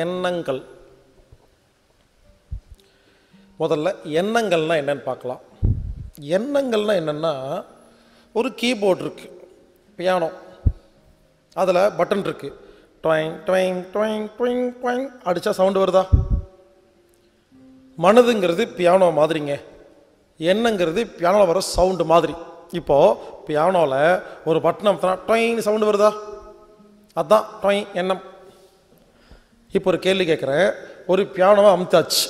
எண்ணங்கள். முதல்ல எண்ணங்கள்னா என்னன்னு பார்க்கலாம். எண்ணங்கள்னா என்னென்னா, ஒரு கீபோர்டு இருக்குது, பியானோ, அதில் பட்டன் இருக்குது, ட்வைங் ட்வைங் ட்வைங் ட்வைங் ட்வைங் அடித்தா சவுண்டு வருதா? மனதுங்கிறது பியானோ மாதிரிங்க, எண்ணங்கிறது பியானோவில் வர சவுண்டு மாதிரி. இப்போது பியானோவில் ஒரு பட்டன் அமுத்தினா ட்வைன்னு சவுண்டு வருதா? அதுதான் ட்வைங் எண்ணம். இப்போ ஒரு கேள்வி கேட்குறேன். ஒரு பியானோவை அமுத்தாச்சு,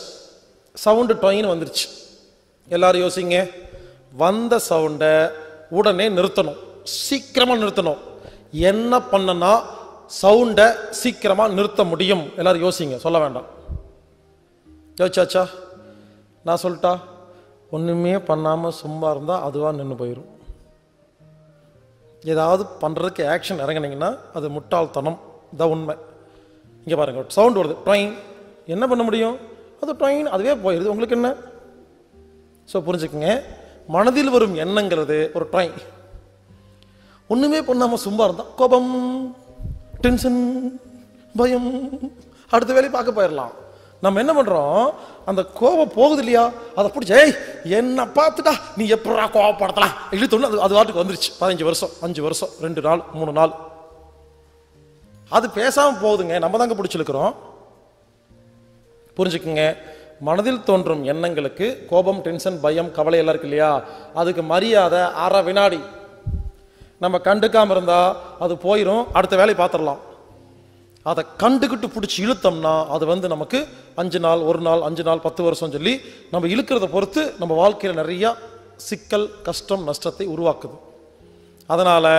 சவுண்டு டொயின்னு வந்துருச்சு. எல்லோரும் யோசிங்க. வந்த சவுண்டை உடனே நிறுத்தணும், சீக்கிரமாக நிறுத்தணும். என்ன பண்ணனா சவுண்டை சீக்கிரமாக நிறுத்த முடியும்? எல்லோரும் யோசிங்க, சொல்ல வேண்டாம். யோசிச்சாச்சா? நான் சொல்லிட்டா? ஒன்றுமே பண்ணாமல் சும்மா இருந்தால் அதுவாக நின்று போயிடும். ஏதாவது பண்ணுறதுக்கு ஆக்ஷன் இறங்கினீங்கன்னா அது முட்டாள்தனம். இதான் உண்மை. இங்கே பாருங்கள், சவுண்டு வருது, ட்ரைன். என்ன பண்ண முடியும்? அது ட்ரைன், அதுவே போயிடுது. உங்களுக்கு என்ன? ஸோ புரிஞ்சுக்குங்க, மனதில் வரும் எண்ணங்கிறது ஒரு ட்ரைன். ஒன்றுமே பண்ணாமல் சும்மா இருந்தால் கோபம், டென்ஷன், பயம், அடுத்த வேலையை பார்க்க போயிடலாம். நம்ம என்ன பண்ணுறோம்? அந்த கோபம் போகுது இல்லையா, அதை பிடிச்சி ஏய் என்ன பார்த்துட்டா நீ எப்படா கோபப்படுத்தலாம் இழுத்தோன்னு அது வாட்டுக்கு வந்துருச்சு. 15 வருஷம், 5 வருஷம், 2 நாள், 3 நாள் அது பேசாமல் போகுதுங்க. நம்ம தாங்க பிடிச்சிருக்கிறோம். புரிஞ்சுக்குங்க, மனதில் தோன்றும் எண்ணங்களுக்கு கோபம், டென்ஷன், பயம், கவலை எல்லாம் இருக்கு இல்லையா, அதுக்கு மரியாதை அரை வினாடி. நம்ம கண்டுக்காமல் இருந்தால் அது போயிடும், அடுத்த வேலையை பார்த்துடலாம். அதை கண்டுக்கிட்டு பிடிச்சி இழுத்தோம்னா அது நமக்கு 5 நாள், 1 நாள், 5 நாள், 10 வருஷம் சொல்லி நம்ம இழுக்கிறத பொறுத்து நம்ம வாழ்க்கையில் நிறையா சிக்கல், கஷ்டம், நஷ்டத்தை உருவாக்குது. அதனால்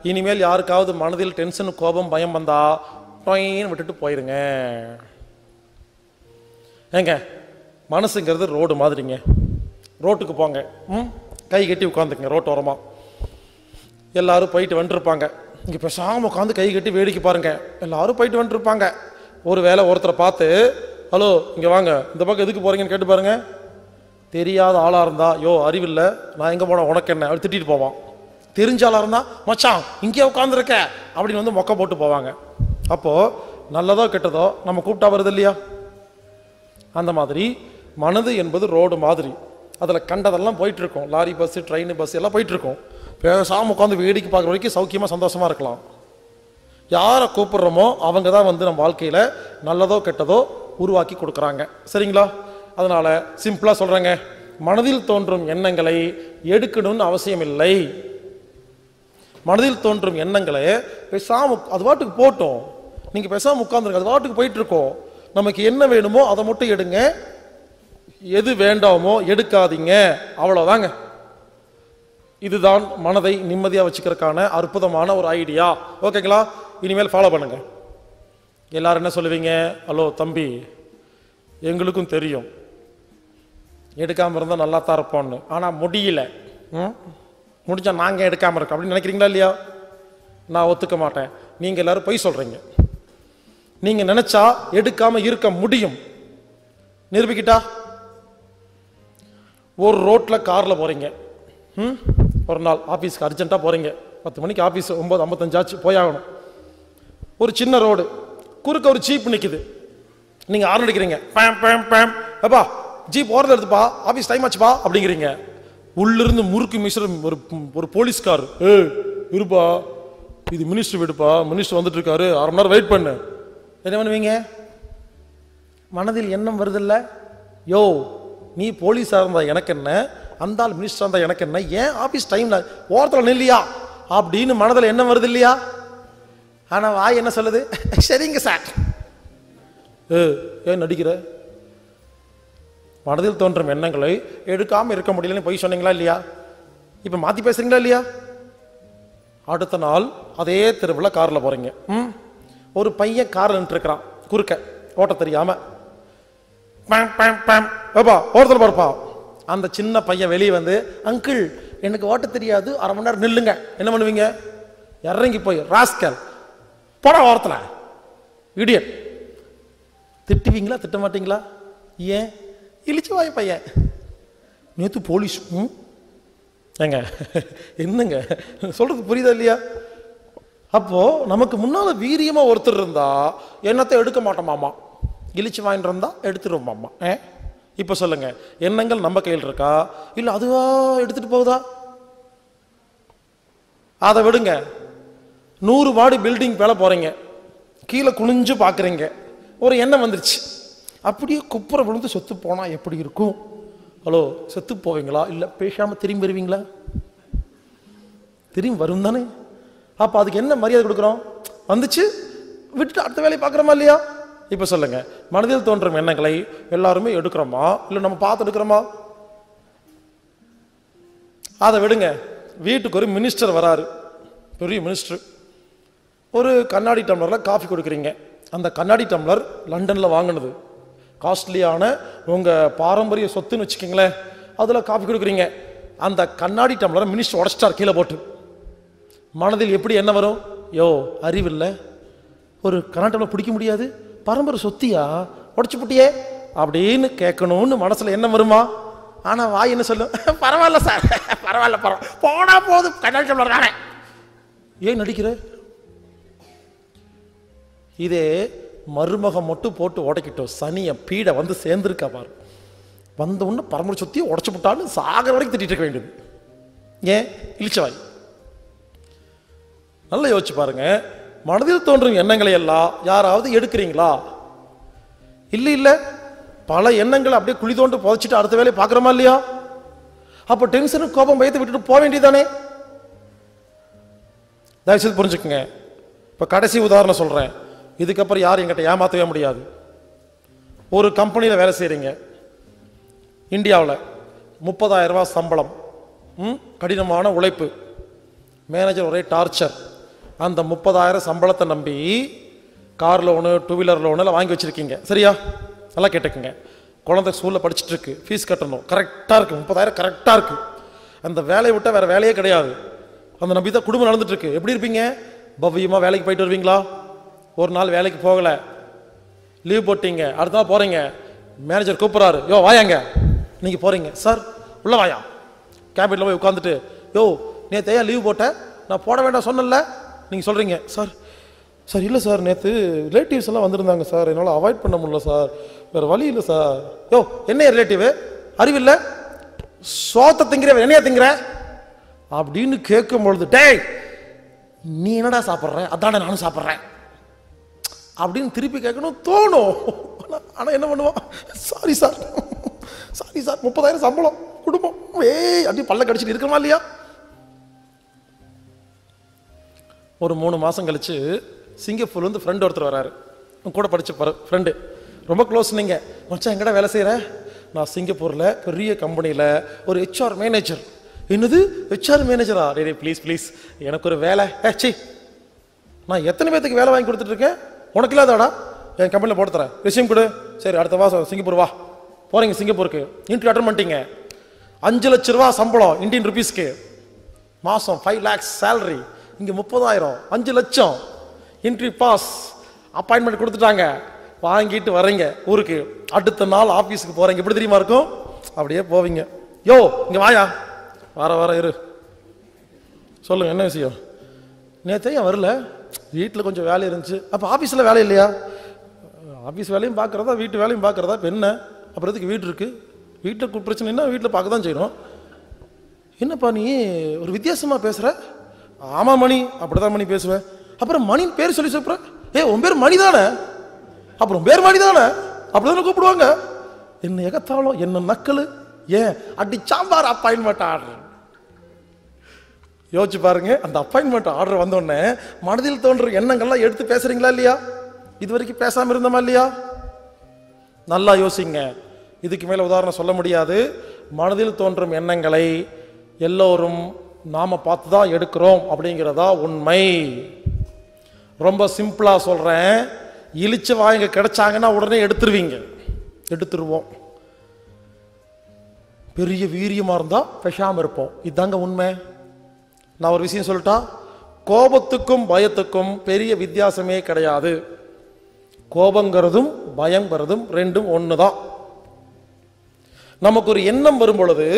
இனிமேல் யாருக்காவது மனதில் டென்ஷன், கோபம், பயம் வந்தால் டொயின்னு விட்டுட்டு போயிருங்க. ஏங்க, மனசுங்கிறது ரோடு மாதிரிங்க. ரோட்டுக்கு போங்க, கை கட்டி உட்காந்துக்குங்க ரோட்டு ஓரமாக. எல்லோரும் போயிட்டு வந்துருப்பாங்க. இங்கே பேசாமல் உட்காந்து கை கட்டி வேடிக்கை பாருங்கள். எல்லோரும் போயிட்டு வந்துருப்பாங்க. ஒரு வேளை ஒருத்தரை பார்த்து ஹலோ இங்கே வாங்க, இந்த பக்கம் எதுக்கு போகிறீங்கன்னு கேட்டு பாருங்கள். தெரியாத ஆளாக இருந்தால் யோ அறிவில்லை, நான் எங்கே போனேன் உனக்கு என்ன அப்படி திட்டிட்டு போவான். தெரிஞ்ச ஆளாக இருந்தால் மச்சான் இங்கே உட்காந்துருக்க அப்படின்னு மொக்க போட்டு போவாங்க. அப்போது நல்லதோ கெட்டதோ நம்ம கூப்பிட்டா வருது இல்லையா? அந்த மாதிரி மனது என்பது ரோடு மாதிரி. அதில் கண்டதெல்லாம் போயிட்டுருக்கோம். லாரி பஸ்ஸு, ட்ரெயின் பஸ் எல்லாம் போயிட்டுருக்கோம். பேசாமல் உட்காந்து வேடிக்கை பார்க்குற வரைக்கும் சௌக்கியமாக சந்தோஷமாக இருக்கலாம். யாரை கூப்பிட்றோமோ அவங்க தான் நம்ம வாழ்க்கையில் நல்லதோ கெட்டதோ உருவாக்கி கொடுக்குறாங்க. சரிங்களா? அதனால் சிம்பிளாக சொல்கிறேங்க, மனதில் தோன்றும் எண்ணங்களை எடுக்கணும்னு அவசியம் இல்லை. மனதில் தோன்றும் எண்ணங்களை பேசாமல் அது வாட்டுக்கு போட்டோம். நீங்கள் பேசாமல் உட்காந்துருங்க, அது வாட்டுக்கு போயிட்டுருக்கோம். நமக்கு என்ன வேணுமோ அதை மட்டும் எடுங்க, எது வேண்டாமோ எடுக்காதீங்க. அவ்வளோதாங்க. இதுதான் மனதை நிம்மதியாக வச்சுக்கிறதுக்கான அற்புதமான ஒரு ஐடியா. ஓகேங்களா? இனிமேல் ஃபாலோ பண்ணுங்க. எல்லாரும் என்ன சொல்லுவீங்க? ஹலோ தம்பி, எங்களுக்கும் தெரியும் எடுக்காமல் இருந்தால் நல்லா தான் இருப்போம்னு, ஆனால் முடியல, முடிஞ்சா நாங்கள் எடுக்காமல் இருக்கோம் அப்படின்னு நினைக்கிறீங்களா இல்லையா? நான் ஒத்துக்க மாட்டேன். நீங்கள் எல்லாரும் பொய் சொல்கிறீங்க. நீங்கள் நினச்சா எடுக்காமல் இருக்க முடியும். நிரூபிக்கிட்டா? ஒரு ரோட்டில் காரில் போகிறீங்க, ஒரு நாள் ஆஃபீஸ்க்கு அர்ஜென்ட்டாக போகிறீங்க, 10 மணிக்கு ஆஃபீஸ், 9:55 ஆச்சு, போயாகணும். ஒரு சின்ன ரோடு, குறுக்க ஒரு ஜீப் நிற்குது. நீங்கள் ஆர்ன் அடிக்கிறீங்க, பேம் பேம் பேம், எப்பா ஜீப் ஓரத்தில் எடுத்துப்பா, ஆஃபீஸ் டைம் ஆச்சுப்பா அப்படிங்கிறீங்க. உள்ளிருந்து முறுக்கு மிஸ்ர ஒரு போலீஸ்கார், இருப்பா இது மினிஸ்டர் வீடுப்பா, மினிஸ்டர் வந்துட்டு இருக்காரு, அரை மணி நேரம் வெயிட் பண்ணு. என்ன பண்ணுவீங்க? மனதில் எண்ணம் வருதில்ல, யோ நீ போலீஸாக இருந்தா எனக்கு என்ன, அந்த ஆள் மினிஸ்டராக இருந்தா எனக்கு என்ன, ஏன் ஆஃபீஸ் டைம்ல ஓரத்தில் நில்லையா அப்படின்னு மனதில் எண்ணம் வருது இல்லையா? ஆனால் வாய் என்ன சொல்லுது? சரிங்க சார். ஏன் நடிக்கிற? மனதில் தோன்றும் எண்ணங்களை எடுக்காமல் இருக்க முடியலன்னு போய் சொன்னீங்களா இல்லையா? இப்போ மாற்றி பேசுறீங்களா இல்லையா? அடுத்த நாள் அதே தெருவில் காரில் போகிறீங்க. ஒரு பையன் காரில் நின்றுருக்கிறான், குறுக்க ஓட்ட தெரியாமல். ஓரத்தில் பாருப்பா. அந்த சின்ன பையன் வெளியே வந்து, அங்கிள் எனக்கு ஓட்ட தெரியாது, அரை மணி நேரம் நில்லுங்க. என்ன பண்ணுவீங்க? இறங்கி போய் ராஸ்கல் போட ஓரத்தில் இடியட். திட்டுவீங்களா திட்ட மாட்டீங்களா? ஏன்? இழிச்சு வாய் பையன், நேற்று போலீஸ். ஏங்க என்னங்க சொல்றது புரியுதா இல்லையா? அப்போ நமக்கு முன்னால வீரியமா ஒருத்தர் இருந்தா எண்ணத்தை எடுக்க மாட்டோமாமா, இழிச்சு வாங்கிட்டு இருந்தா எடுத்துருவோமாமா. இப்ப சொல்லுங்க, எண்ணங்கள் நம்ம கையில் இருக்கா இல்ல அதுவா எடுத்துட்டு போகுதா? அதை விடுங்க. 100 மாடி பில்டிங் மேல போறீங்க, கீழே குனிஞ்சு பாக்குறீங்க, ஒரு எண்ணம் வந்துருச்சு, அப்படியே குப்புற விழுந்து செத்து போனா எப்படி இருக்கும்? ஹலோ, செத்து போவீங்களா இல்ல பேசாம திரும்பி வருவீங்களா? திரும்பி வரும் தானே. அப்ப அதுக்கு என்ன மரியாதை கொடுக்குறோம்? வந்துச்சு விட்டுட்டு அடுத்த வேலையை பார்க்குறோமா இல்லையா? இப்ப சொல்லுங்க, மனதில் தோன்றும் எண்ணங்களை எல்லாருமே எடுக்கிறோமா இல்ல நம்ம பார்த்து எடுக்கிறோமா? அதை விடுங்க. வீட்டுக்கு ஒரு மினிஸ்டர் வராரு, பெரிய மினிஸ்டர். ஒரு கண்ணாடி டம்ளர்ல காஃபி கொடுக்குறீங்க. அந்த கண்ணாடி டம்ளர் லண்டன்ல வாங்கினது, காஸ்ட்லியான உங்க பாரம்பரிய சொத்துன்னு வச்சுக்கீங்களேன். அதுல காஃபி கொடுக்குறீங்க. அந்த கண்ணாடி டம்ளரை மினிஸ்டர் உடச்சிட்டார் கீழே போட்டு. மனதில் எப்படி என்ன வரும்? யோ அறிவில்லை, ஒரு கண்ணாடி டம்ளர் பிடிக்க முடியாது, பரம்பரை சொத்தியா உடச்சு புட்டியே அப்படின்னு கேட்கணும்னு மனசுல என்ன வருமா? ஆனா வாய் என்ன சொல்லும்? பரவாயில்ல சார், பரவாயில்ல பரவாயில்ல, போனா போது கண்ணாடி டம்ளர் தானே. ஏன் நடிக்கிற? இதே மருமகம் மட்டும் போட்டு உடைக்கிட்டோம், சனிய பீடை வந்து சேர்ந்துருக்கா பாரு, வந்த உடனே பரம்பரை சொத்தியை உடச்சு விட்டாலும் சாகர வரைக்கும் திட்டிட்டு இருக்க வேண்டியது. ஏன்? இழிச்சவாய். நல்லா யோசிச்சு பாருங்க. மனதில் தோன்றும் எண்ணங்களை எல்லாம் யாராவது எடுக்கிறீங்களா? இல்ல இல்ல, பல எண்ணங்களை அப்படியே குழி தோண்டு புதைச்சிட்டு அடுத்த வேலையை பார்க்குறோமா இல்லையா? அப்போ டென்ஷனு கோபம் பயத்தை விட்டுட்டு போக வேண்டியதானே? தயவுசெய்து புரிஞ்சுக்குங்க. இப்போ கடைசி உதாரணம் சொல்றேன், இதுக்கப்புறம் யாரும் எங்கிட்ட ஏமாற்றவே முடியாது. ஒரு கம்பெனியில் வேலை செய்கிறீங்க, இந்தியாவில் 30,000 ரூபாய் சம்பளம், கடினமான உழைப்பு, மேனேஜர் ஒரே டார்ச்சர். அந்த 30,000 சம்பளத்தை நம்பி கார் லோனு, 2 வீலர் லோனு எல்லாம் வாங்கி வச்சிருக்கீங்க. சரியா? நல்லா கேட்டுக்குங்க. குழந்தை ஸ்கூலில் படிச்சுட்டு இருக்கு, ஃபீஸ் கட்டணும், கரெக்டாக இருக்கு, 30,000 கரெக்டாக இருக்கு. அந்த வேலையை விட்டால் வேற வேலையே கிடையாது. அந்த நம்பி தான் குடும்பம் நடந்துட்டு இருக்கு. எப்படி இருப்பீங்க? பவ்யமாக வேலைக்கு போயிட்டு வருவீங்களா? ஒரு நாள் வேலைக்கு போகலை, லீவ் போட்டீங்க, அடுத்த நாள் போறீங்க, மேனேஜர் கூப்பிட்றாரு, யோ வாயாங்க. நீங்கள் போறீங்க, சார் உள்ள வாயா. கேபினில் போய் உட்காந்துட்டு, யோ நேற்று ஏன் லீவ் போட்டேன், நான் போட வேண்டாம் சொன்னல. நீங்கள் சொல்கிறீங்க, சார் சார் இல்லை சார், நேற்று ரிலேட்டிவ்ஸ் எல்லாம் வந்திருந்தாங்க சார், என்னால் அவாய்ட் பண்ண முடியல சார், வேறு வழி இல்லை சார். யோ என்ன ரிலேட்டிவ், அறிவில்லை, சோத்தை திங்கிற என்னையா திங்கிற அப்படின்னு கேட்கும் பொழுது, டேய் நீ என்னடா சாப்பிட்ற, அதான நானும் சாப்பிட்றேன் அப்படின்னு திருப்பி கேட்கணும் தோணும். ஆனால் என்ன பண்ணுவான்? சாரி சார், சாரி சார், 30,000 சம்பளம், குடும்பம், அப்படி பல்ல கடிச்சிட்டு இருக்கமா இல்லையா? ஒரு 3 மாதம் கழிச்சு சிங்கப்பூர்லேருந்து ஃப்ரெண்டு ஒருத்தர் வராரு, கூட படிச்ச ஃப்ரெண்டு, ரொம்ப க்ளோஸ். நீங்கள் மச்சான் எங்கடா வேலை செய்கிற? நான் சிங்கப்பூரில் பெரிய கம்பெனியில் ஒரு HR மேனேஜர். என்னது HR மேனேஜரா? டே ப்ளீஸ் ப்ளீஸ் எனக்கு ஒரு வேலை. சி, நான் எத்தனை பேத்துக்கு வேலை வாங்கி கொடுத்துட்ருக்கேன், உனக்கு இல்லாதாடா, என் கம்பெனியில் போட்டு தரேன், ரெஸ்யூம் கொடு. சரி அடுத்த மாதம் சிங்கப்பூர் வா. போகிறீங்க சிங்கப்பூருக்கு, இன்டர்வியூ அட்டன் பண்ணிட்டீங்க. 5 லட்ச ரூபா சம்பளம் இந்தியன் ருபீஸ்க்கு, மாதம் 5 lakhs சேலரி. இங்கே 30,000, 5 லட்சம். இன்டர்வியூ பாஸ், அப்பாயின்மெண்ட் கொடுத்துட்டாங்க, வாங்கிட்டு வரீங்க ஊருக்கு. அடுத்த நாள் ஆஃபீஸுக்கு போகிறீங்க. எப்படி தெரியுமா இருக்கும்? அப்படியே போவீங்க, யோ இங்கே வாயா, வர இரு, சொல்லுங்க என்ன விஷயம்? நேற்று ஏன் வரல? வீட்டில் கொஞ்சம் வேலை இருந்துச்சு. அப்போ ஆஃபீஸில் வேலை இல்லையா? ஆஃபீஸ் வேலையும் பார்க்குறதா வீட்டு வேலையும் பார்க்குறதா? இப்போ என்ன அப்புறம் எதுக்கு வீடு இருக்குது? வீட்டில் பிரச்சனைனா வீட்டில் பார்க்க தான் செய்யணும். என்னப்பா நீ ஒரு வித்தியாசமாக பேசுகிற? ஆமாம் மணி, அப்படி தான் மணி பேசுவேன். அப்புறம் மணின்னு பேர் சொல்லி சொல்ற, உன் பேர் மணி தானே? அப்புறம் பேர் மணி தானே? அப்படி தானே கூப்பிடுவாங்க. என்ன எகத்தாலும் என்ன நக்கல், ஏன் அடி சாம்பார் அப்பாயின்மெண்ட் ஆர்டர். யோசிச்சு பாருங்க, அந்த அப்பாயின்மெண்ட் ஆர்டர் வந்தோடனே மனதில் தோன்ற எண்ணங்கள்லாம் எடுத்து பேசுறீங்களா இல்லையா? இது வரைக்கும் பேசாமல் இருந்தோமா இல்லையா? நல்லா யோசிங்க. இதுக்கு மேலே உதாரணம் சொல்ல முடியாது. மனதில் தோன்றும் எண்ணங்களை எல்லோரும் நாம பார்த்து தான் எடுக்கிறோம் அப்படிங்கிறதா உண்மை. ரொம்ப சிம்பிளா சொல்றேன், இழிச்ச வாய்ங்க கிடைச்சாங்கன்னா உடனே எடுத்துருவோம். பெரிய வீரியமா இருந்தா பேசாம இருப்போம். இதுதாங்க உண்மை. நான் ஒரு விஷயம் சொல்லிட்டா, கோபத்துக்கும் பயத்துக்கும் பெரிய வித்தியாசமே கிடையாது. கோபங்கிறதும் பயங்கிறதும் ரெண்டும் ஒண்ணுதான். நமக்கு ஒரு எண்ணம் வரும் பொழுது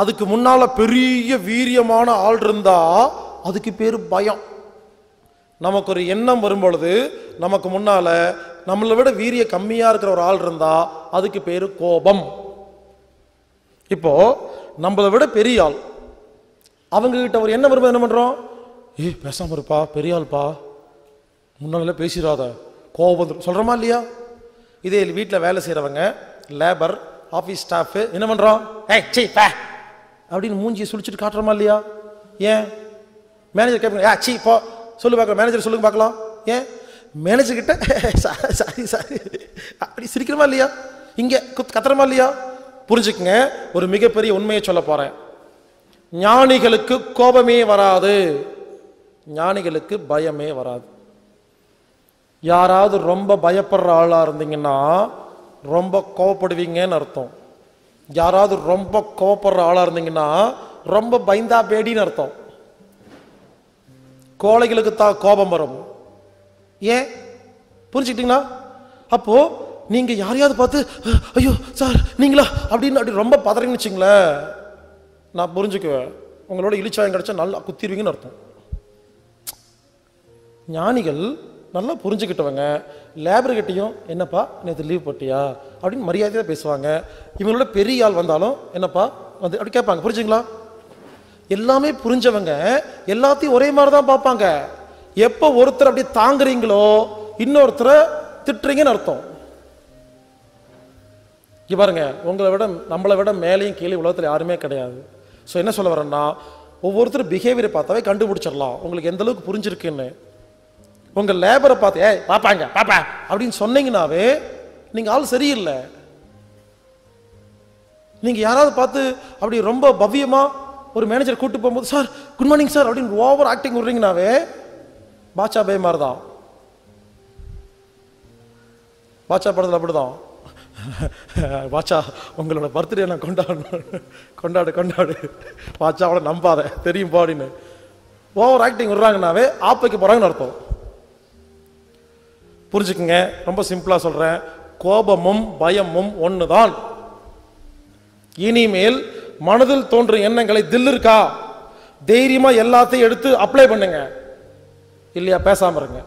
அதுக்கு முன்னால பெரிய வீரியமான ஆள் இருந்தா அதுக்கு பேரு பயம். நமக்கு ஒரு எண்ணம் வரும் பொழுது நமக்கு முன்னால நம்மளை விட வீரிய கம்மியா இருக்கிற ஒரு ஆள் இருந்தா அதுக்கு பேரு கோபம். இப்போ நம்மளை விட பெரிய ஆள், அவங்க கிட்ட ஒரு எண்ணம் வரும்போது என்ன பண்றோம்? பேசாம இருப்பா, பெரிய ஆள்பா, முன்னால பேசிடாத, கோபம் சொல்றோமா இல்லையா? இதே வீட்டில் வேலை செய்யறவங்க, லேபர், ஆபீஸ் ஸ்டாஃப் என்ன பண்றோம்? அப்படின்னு மூஞ்சியை சுழிச்சிட்டு காட்டுறோமா இல்லையா? ஏன்? மேனேஜர் கேட்பீங்க, போ சொல்லு பார்க்கலாம், மேனேஜர் சொல்லுங்க பார்க்கலாம். ஏன்? மேனேஜர் கிட்ட சாரி அப்படி சிரிக்கிறோமா இல்லையா? இங்க கத்துறமா இல்லையா? புரிஞ்சுக்குங்க, ஒரு மிகப்பெரிய உண்மையை சொல்ல போறேன். ஞானிகளுக்கு கோபமே வராது, ஞானிகளுக்கு பயமே வராது. யாராவது ரொம்ப பயப்படுற ஆளா இருந்தீங்கன்னா ரொம்ப கோபப்படுவீங்கன்னு அர்த்தம். யாராவது ரொம்ப கோபப்படுற ஆளா இருந்தீங்கன்னா ரொம்ப பயந்தா பேடின்னு அர்த்தம். கோழைகளுக்கு தான் கோபம் வரும். ஏன்? புரிஞ்சுக்கிட்டீங்களா? அப்போ நீங்க யாரையாவது பார்த்து ஐயோ சார் நீங்களா அப்படின்னு அப்படி ரொம்ப பதறீங்கன்னு வச்சுங்களேன், நான் புரிஞ்சுக்குவேன், உங்களோட இழிச்சாயம் கிடைச்சா நல்லா குத்திடுவீங்கன்னு அர்த்தம். ஞானிகள் நல்லா புரிஞ்சுக்கிட்டவங்க லேபர்கிட்டையும் என்னப்பா நேற்று லீவ் போட்டியா அப்படின்னு மரியாதையாக பேசுவாங்க. இவங்களோட பெரிய ஆள் வந்தாலும் என்னப்பா வந்து அப்படி கேட்பாங்க. புரிஞ்சுங்களா? எல்லாமே புரிஞ்சவங்க எல்லாத்தையும் ஒரே மாதிரி தான் பார்ப்பாங்க. எப்போ ஒருத்தர் அப்படி தாங்குறீங்களோ இன்னொருத்தரை திட்டுறீங்கன்னு அர்த்தம். இங்க பாருங்க, நம்மளை விட மேலேயும் கீழே உலகத்தில் யாருமே கிடையாது. ஸோ என்ன சொல்ல வரேன்னா, ஒவ்வொருத்தரும் பிஹேவியரை பார்த்தாவே கண்டுபிடிச்சிடலாம் உங்களுக்கு எந்த அளவுக்கு புரிஞ்சிருக்குன்னு. உங்க லேபரை பார்த்து பாப்பாங்க பாப்பா அப்படின்னு சொன்னீங்கன்னாவே நீங்க ஆள் சரியில்லை. நீங்க யாராவது பார்த்து அப்படி ரொம்ப பவ்யமா ஒரு மேனேஜர் கூட்டு போகும்போது சார் குட் மார்னிங் சார் அப்படின்னு ஓவர் ஆக்டிங் விடுறீங்கன்னாவே பாட்சா பே மாதிரி தான். பாட்சா படத்தில் அப்படிதான், பாட்சா உங்களோட பர்த்டே நான் கொண்டாடு பாட்சாவோட நம்பாத தெரியும் அப்படின்னு ஓவர் ஆக்டிங் விடுறாங்கன்னாவே ஆப்பைக்கு போறாங்கன்னு அர்த்தம். புரிஞ்சுக்குங்க, ரொம்ப சிம்பிளா சொல்றேன், கோபமும் பயமும் ஒண்ணுதான். இனிமேல் மனதில் தோன்றும் எண்ணங்களை தில் இருக்கா தைரியமா எல்லாத்தையும் எடுத்து அப்ளை பண்ணுங்க, இல்லையா பேசாம இருங்க.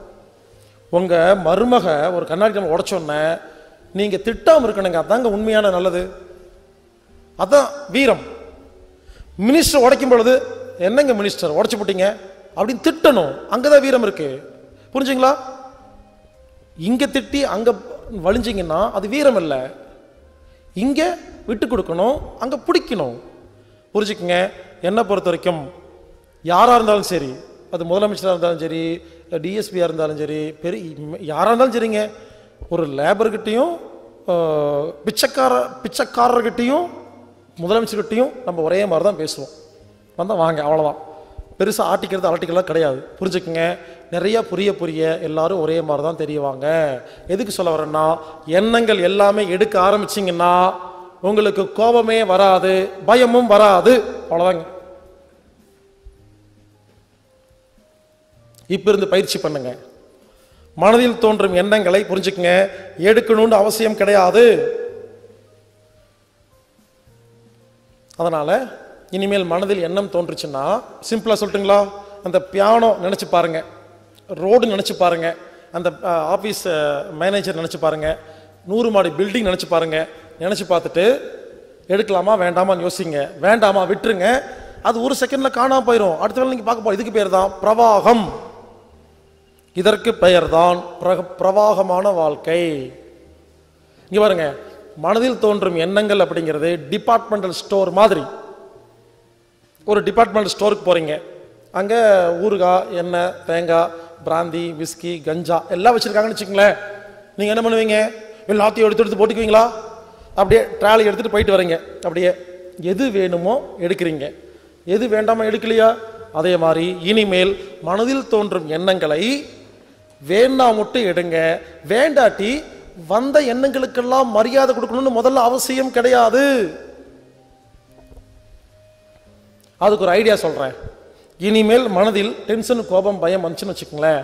உங்க மருமக ஒரு கண்ணாடி உடைச்சோன்ன நீங்க திட்டாம இருக்கணுங்க, அதாங்க உண்மையான நல்லது, அதான் வீரம். மினிஸ்டர் உடைக்கும் பொழுது என்னங்க மினிஸ்டர் உடைச்சு போட்டீங்க அப்படின்னு திட்டணும், அங்கதான் வீரம் இருக்கு. புரிஞ்சுங்களா? இங்க திட்டி அங்க வலிஞ்சிங்கன்னா அது வீரம் இல்லை. இங்க விட்டு கொடுக்கணும், அங்க பிடிக்கணும். புரிஞ்சுக்குங்க, என்னை பொறுத்த வரைக்கும் யாரா இருந்தாலும் சரி, அது முதலமைச்சராக இருந்தாலும் சரி, டிஎஸ்பியா இருந்தாலும் சரி, யாரா இருந்தாலும் சரிங்க, ஒரு லேபர்கிட்டையும் பிச்சைக்காரர்கிட்டையும் முதலமைச்சர்கிட்டையும் நம்ம ஒரே மாதிரி தான் பேசுவோம். வந்தால் வாங்க, அவ்வளோதான். பெருசாக ஆட்டிக்கிறது அலட்டிக்கலாம் கிடையாது. புரிஞ்சுக்குங்க, நிறைய புரிய எல்லாரும் ஒரே மாதிரி தான் தெரியவாங்க. எதுக்கு சொல்ல வரேன்னா, எண்ணங்கள் எல்லாமே எடுக்க ஆரம்பிச்சிங்கன்னா உங்களுக்கு கோபமே வராது, பயமும் வராது, அவ்வளோதாங்க. இப்ப இருந்து பயிற்சி பண்ணுங்க. மனதில் தோன்றும் எண்ணங்களை புரிஞ்சுக்குங்க, எடுக்கணும்னு அவசியம் கிடையாது. அதனால இனிமேல் மனதில் எண்ணம் தோன்றுச்சுன்னா சிம்பிளா சொல்லட்டுங்களா, அந்த பியானோ நினைச்சு பாருங்க, ரோடு நினைச்சு பாருங்க, அந்த ஆபீஸ் மேனேஜர் நினைச்சு பாருங்க, 100 மாடி பில்டிங் நினைச்சு பாருங்க. நினைச்சு பார்த்துட்டு எடுக்கலாமா வேண்டாமான்னு யோசிங்க. வேண்டாமா விட்டுருங்க, அது ஒரு செகண்ட்ல காணாம போயிடும். அடுத்த வேலை நீங்க பார்க்க போறோம். இதுக்கு பேர் தான் பிரவாகம். இதற்கு பெயர் தான் பிரவாகமான வாழ்க்கை. இங்க பாருங்க, மனதில் தோன்றும் எண்ணங்கள் அப்படிங்கிறது டிபார்ட்மெண்டல் ஸ்டோர் மாதிரி. ஒரு டிபார்ட்மெண்டல் ஸ்டோருக்கு போறீங்க, அங்க ஊறுகாய், எண்ணெய், தேங்காய், பிராந்தி, விஸ்கி, கஞ்சா எல்லாம் வச்சிருக்காங்கன்னு வச்சுக்கோங்களேன். நீங்க என்ன பண்ணுவீங்க? எல்லாத்தையும் எடுத்து போட்டுக்குவீங்களா? அப்படியே ட்ராலி எடுத்துட்டு போயிட்டு வரீங்க. அப்படியே எது வேணுமோ எடுக்கிறீங்க, எது வேண்டாமோ எடுக்கலையா? அதே மாதிரி இனிமேல் மனதில் தோன்றும் எண்ணங்களை வேண்டாம் மட்டும் எடுங்க. வேண்டாட்டி வந்த எண்ணங்களுக்கெல்லாம் மரியாதை கொடுக்கணும்னு முதல்ல அவசியம் கிடையாது. அதுக்கு ஒரு ஐடியா சொல்றேன். இனிமேல் மனதில் டென்ஷன், கோபம், பயம் வந்துச்சுன்னு வச்சுக்கோங்களேன்,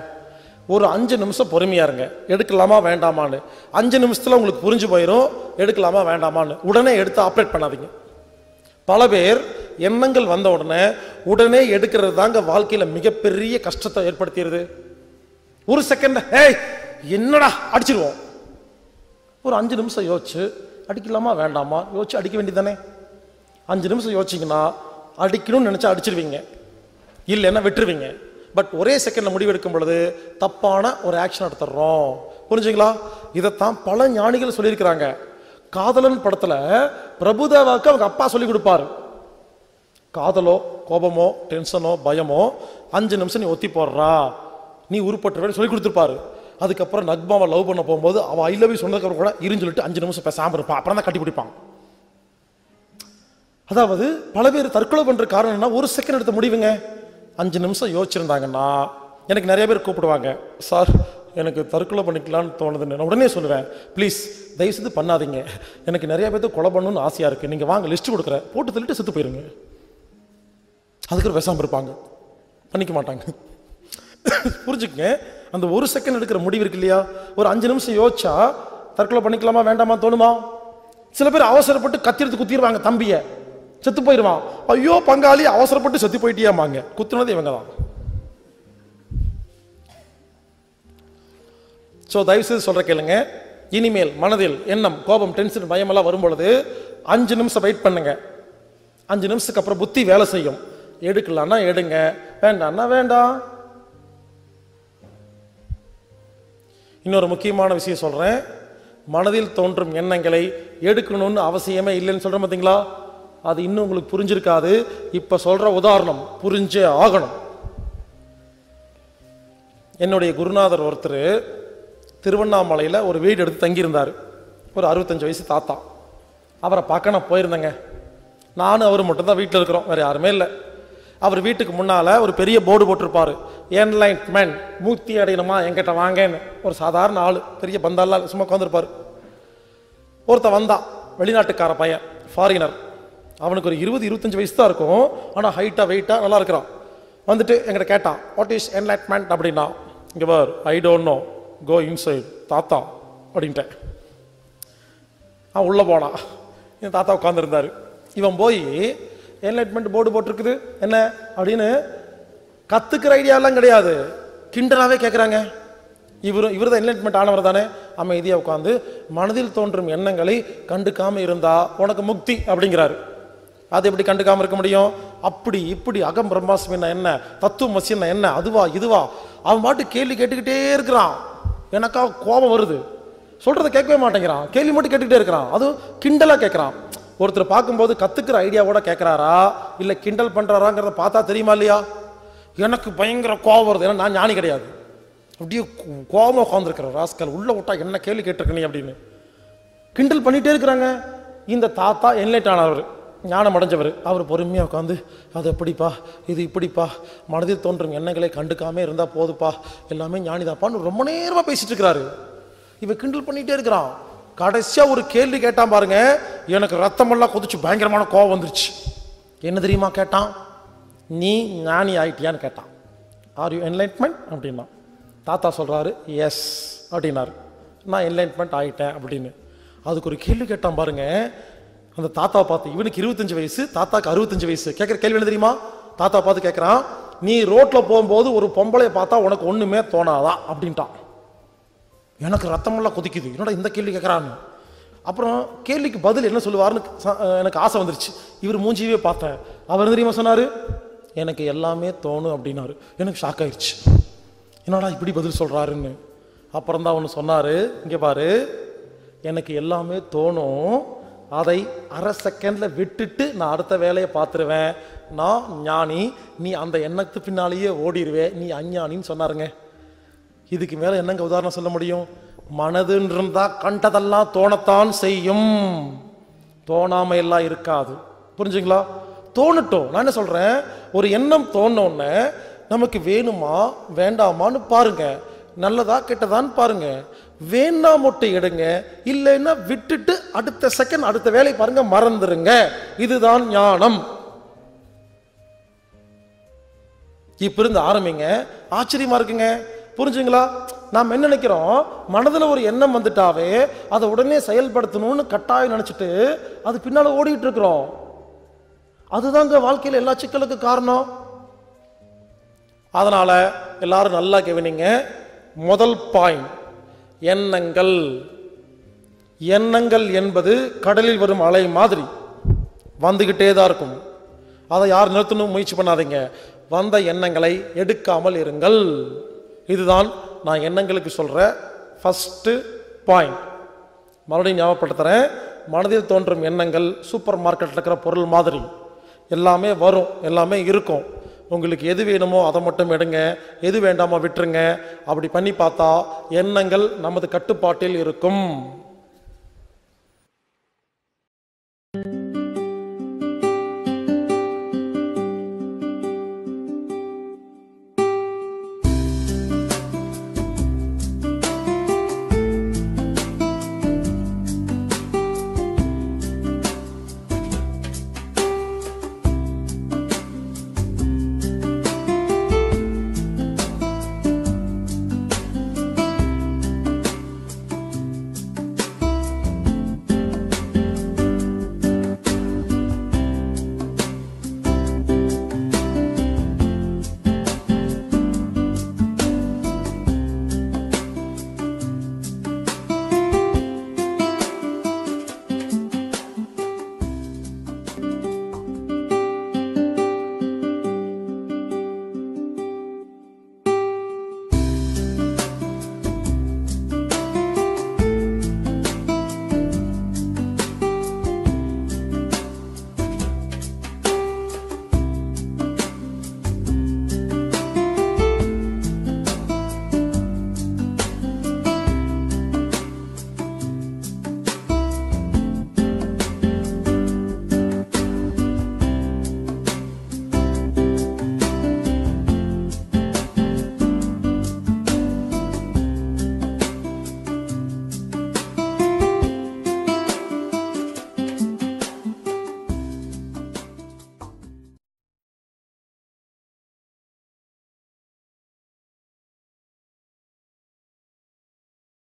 ஒரு 5 நிமிஷம் பொறுமையா இருங்க. எடுக்கலாமா வேண்டாமான்னு 5 நிமிஷத்துல உங்களுக்கு புரிஞ்சு போயிடும் எடுக்கலாமா வேண்டாமான்னு. உடனே எடுத்து ஆப்ரேட் பண்ணாதீங்க. பல பேர் எண்ணங்கள் வந்த உடனே எடுக்கிறது தாங்க வாழ்க்கையில மிகப்பெரிய கஷ்டத்தை ஏற்படுத்திடுது. ஒரு செகண்ட் என்னடா அடிச்சிருவோம். ஒரு 5 நிமிஷம் யோசிச்சு அடிக்கலாமா வேண்டாமா யோசிச்சு அடிக்க வேண்டியதானே. 5 நிமிஷம் யோசிச்சிங்கன்னா அடிக்கணும்னு நினைச்சா அடிச்சிருவீங்க, இல்லைன்னா விட்டுருவீங்க. பட் ஒரே செகண்ட்ல முடிவெடுக்கும் பொழுது தப்பான ஒரு ஆக்ஷன் எடுத்துடுறோம். புரிஞ்சுங்களா? இதைத்தான் பல ஞானிகள் சொல்லியிருக்கிறாங்க. காதலன் படத்துல பிரபுதேவாவுக்கு அவங்க அப்பா சொல்லி கொடுப்பாரு, காதலோ கோபமோ டென்ஷனோ பயமோ 5 நிமிஷம் நீ ஒத்தி போடுறா, நீ உருப்பட்டு சொல்லி கொடுத்துருப்பாரு. அதுக்கப்புறம் நக்மாவை லவ் பண்ண போகும்போது அவன் ஐ லவ் யூ சொன்னதுக்கப்புறம் கூட இருன்னு சொல்லிட்டு 5 நிமிஷம் பேசாம இருப்பான், அப்புறம் தான் கட்டி பிடிப்பான். அதாவது பல பேர் தற்கொலை பண்ற காரணம் என்ன? ஒரு செகண்ட் எடுத்த முடிவுங்க. 5 நிமிஷம் யோசிச்சிருந்தாங்கன்னா, எனக்கு நிறைய பேர் கூப்பிடுவாங்க, சார் எனக்கு தற்கொலை பண்ணிக்கலான்னு தோணுதுன்னு. நான் உடனே சொல்லுவேன், ப்ளீஸ் தயவுசெய்து பண்ணாதீங்க, எனக்கு நிறைய பேர்த்து கொலை பண்ணணும்னு ஆசையா இருக்கு, நீங்க வாங்க லிஸ்ட் கொடுக்குறேன், போட்டு தள்ளிட்டு செத்து போயிருங்க. அதுக்கு பேசாம இருப்பாங்க, பண்ணிக்க மாட்டாங்க. புரிஞ்சுக்கங்க, அந்த ஒரு செகண்ட் எடுக்கிற முடிவு இருக்கு இல்லையா, ஒரு 5 நிமிஷம் யோசிச்சா தற்கொலை பண்ணிக்கலாமா வேண்டாமா தோணுமா? சில பேர் அவசரப்பட்டு கத்தி எடுத்து குத்திடுவாங்க, தம்பிய செத்து போயிடுவான். ஐயோ பங்காளி அவசரப்பட்டு செத்து போயிட்டியாமாங்க, குத்துனது இவங்க தான். ஸோ தயவுசெய்து சொல்ற கேளுங்க, இனிமேல் மனதில் எண்ணம், கோபம், டென்ஷன், பயம் எல்லாம் வரும் பொழுது 5 நிமிஷம் வெயிட் பண்ணுங்க. 5 நிமிஷத்துக்கு அப்புறம் புத்தி வேலை செய்யும். எடுக்கலான்னா எடுங்க, வேண்டாம்னா வேண்டாம். இன்னொரு முக்கியமான விஷயம் சொல்றேன், மனதில் தோன்றும் எண்ணங்களை எடுக்கணும்னு அவசியமே இல்லைன்னு சொல்றேன் பார்த்தீங்களா, அது இன்னும் உங்களுக்கு புரிஞ்சிருக்காது. இப்ப சொல்ற உதாரணம் புரிஞ்சே ஆகணும். என்னுடைய குருநாதர் ஒருத்தர் திருவண்ணாமலையில் ஒரு வீடு எடுத்து தங்கியிருந்தார். ஒரு 65 வயசு தாத்தா. அவரை பார்க்க நான் போயிருந்தேங்க. நானும் அவர் மட்டும்தான் வீட்டில் இருக்கிறோம், வேற யாருமே இல்லை. அவர் வீட்டுக்கு முன்னால ஒரு பெரிய போர்டு போட்டிருப்பாரு, என்லைட்மென்ட், மூர்த்தி அடையணுமா என்கிட்ட வாங்கன்னு. ஒரு சாதாரண ஆள், பெரிய பந்தாலாம் சும்மா உட்காந்துருப்பாரு. ஒருத்த வந்தான், வெளிநாட்டுக்கார பையன், ஃபாரினர். அவனுக்கு ஒரு 20-25 வயசு தான் இருக்கும், ஆனால் ஹைட்டா வெயிட்டா நல்லா இருக்கிறான். வந்துட்டு என்கிட்ட கேட்டான், வாட் இஸ் என்லைட்மென்ட் அப்படின்னா. இங்கே பார், I don't know, go inside தாத்தா அப்படின்ட்டேன். அவன் உள்ளே போனான், என் தாத்தா உட்காந்துருந்தாரு. இவன் போய் என்லைட்மெண்ட் போர்டு போட்டிருக்குது என்ன அப்படின்னு கத்துக்கிற ஐடியாலாம் கிடையாது, கிண்டலாவே கேட்குறாங்க. இவர் தான் என்லைட்மெண்ட் ஆனவர் தானே. அமைதியாக உட்காந்து மனதில் தோன்றும் எண்ணங்களை கண்டுக்காம இருந்தா உனக்கு முக்தி அப்படிங்கிறாரு. அது எப்படி கண்டுக்காம இருக்க முடியும்? அப்படி இப்படி அகம் பிரம்மாஸ்மின்னா என்ன, தத்துவம் மசின்னா என்ன, அதுவா இதுவா, அவன் பாட்டு கேள்வி கேட்டுக்கிட்டே இருக்கிறான். எனக்கா கோபம் வருது, சொல்றதை கேட்கவே மாட்டேங்கிறான், கேள்வி மட்டும் கேட்டுக்கிட்டே இருக்கிறான். அதுவும் கிண்டலா கேட்கறான். ஒருத்தர் பார்க்கும்போது கத்துக்கிற ஐடியாவோட கேட்கிறாரா இல்லை கிண்டல் பண்றாராங்கிறத பார்த்தா தெரியுமா இல்லையா? எனக்கு பயங்கர கோபம் வருது, ஏன்னா நான் ஞானி கிடையாது. அப்படியே கோபம் உட்காந்துருக்கிற ராஸ்கல், உள்ள விட்டா என்ன கேள்வி கேட்டிருக்க நீ அப்படின்னு கிண்டல் பண்ணிட்டே இருக்கிறாங்க. இந்த தாத்தா என்லைட் ஆனவர், ஞானம் அடைஞ்சவர். அவர் பொறுமையாக உட்காந்து, அது எப்படிப்பா இது இப்படிப்பா, மனதில் தோன்றும் எண்ணங்களை கண்டுக்காம இருந்தா போதுப்பா, எல்லாமே ஞானிதாப்பான்னு ரொம்ப நேரமா பேசிட்டு இருக்கிறாரு. இவன் கிண்டல் பண்ணிட்டே இருக்கிறான். கடைசியா ஒரு கேள்வி கேட்டான் பாருங்க, எனக்கு ரத்தமெல்லாம் கொதிச்சு பயங்கரமான கோபம் வந்துருச்சு. என்ன தெரியுமா கேட்டான்? நீ ஞானி ஆயிட்டியான்னு கேட்டான். ஆர் யூ என்லைட்மெண்ட் அப்படின்னா. தாத்தா சொல்றாரு எஸ் அப்படின்னாரு. நான் என்லைட்மெண்ட் ஆயிட்டேன் அப்படின்னு. அதுக்கு ஒரு கேள்வி கேட்டான் பாருங்க. அந்த தாத்தாவை பார்த்து, இவனுக்கு 25 வயசு, தாத்தாக்கு 65 வயசு. கேட்குற கேள்வி என்ன தெரியுமா? தாத்தா பார்த்து கேட்குறான், நீ ரோட்ல போகும்போது ஒரு பொம்பளைய பார்த்தா உனக்கு ஒண்ணுமே தோணாதா அப்படின்ட்டான். எனக்கு ரத்தமெல்லாம் கொதிக்குது, என்னடா இந்த கேள்வி கேட்கறான்னு. அப்புறம் கேள்விக்கு பதில் என்ன சொல்லுவார்னு எனக்கு ஆசை வந்துருச்சு. இவர் மூஞ்சியவே பார்த்தேன். அவர் தெரியுமா சொன்னார், எனக்கு எல்லாமே தோணும் அப்படின்னாரு. எனக்கு ஷாக் ஆயிடுச்சு, என்னடா இப்படி பதில் சொல்கிறாருன்னு. அப்புறம் தான் ஒன்று சொன்னார், இங்கே பாரு, எனக்கு எல்லாமே தோணும், அதை அரை செகண்டில் விட்டுட்டு நான் அடுத்த வேலையை பார்த்துருவேன். நான் ஞானி, நீ அந்த எண்ணத்து பின்னாலேயே ஓடிடுவேன், நீ அஞ்ஞானின்னு சொன்னாருங்க. இதுக்கு மேலே என்னங்க உதாரணம் சொல்ல முடியும்? மனதுன்னு இருந்தா கண்டதெல்லாம் தோணத்தான் செய்யும், தோணாம எல்லாம் இருக்காது. புரிஞ்சுங்களா? தோணட்டும். நான் என்ன சொல்றேன், ஒரு எண்ணம் தோணுன்னு நமக்கு வேணுமா வேண்டாமான்னு பாருங்க, நல்லதா கெட்டதான்னு பாருங்க. வேணா மொட்டை எடுங்க, இல்லைன்னா விட்டுட்டு அடுத்த செகண்ட் அடுத்த வேலை பாருங்க, மறந்துருங்க. இதுதான் ஞானம். இப்ப இருந்து ஆரம்பிங்க. ஆச்சரியமா இருக்குங்க. புரிஞ்சுங்களா? நாம் என்ன நினைக்கிறோம், மனதில் ஒரு எண்ணம் வந்துட்டாவே அதை உடனே செயல்படுத்தணும்னு கட்டாயம் நினைச்சிட்டு அது பின்னால ஓடிட்டு இருக்கிறோம். அதுதாங்க வாழ்க்கையில் எல்லா சிக்கலுக்கு காரணம். அதனால எல்லாரும் நல்லா கவனிங்க. முதல் பாயிண்ட், எண்ணங்கள். எண்ணங்கள் என்பது கடலில் வரும் அலை மாதிரி வந்துகிட்டே தான் இருக்கும். அதை யார் நிறுத்தணும் முயற்சி பண்ணாதீங்க. வந்த எண்ணங்களை எடுக்காமல் இருங்கள். இதுதான் நான் எண்ணங்களுக்கு சொல்ற ஃபர்ஸ்ட் பாயிண்ட். மறுபடியும் ஞாபகப்படுத்துறேன். மனதில் தோன்றும் எண்ணங்கள் சூப்பர் மார்க்கெட்டில் இருக்கிற பொருள் மாதிரி எல்லாமே வரும், எல்லாமே இருக்கும். உங்களுக்கு எது வேணுமோ அதை மட்டும் எடுங்க, எது வேண்டாமோ விட்டுருங்க. அப்படி பண்ணி பார்த்தா எண்ணங்கள் நமது கட்டுப்பாட்டில் இருக்கும்.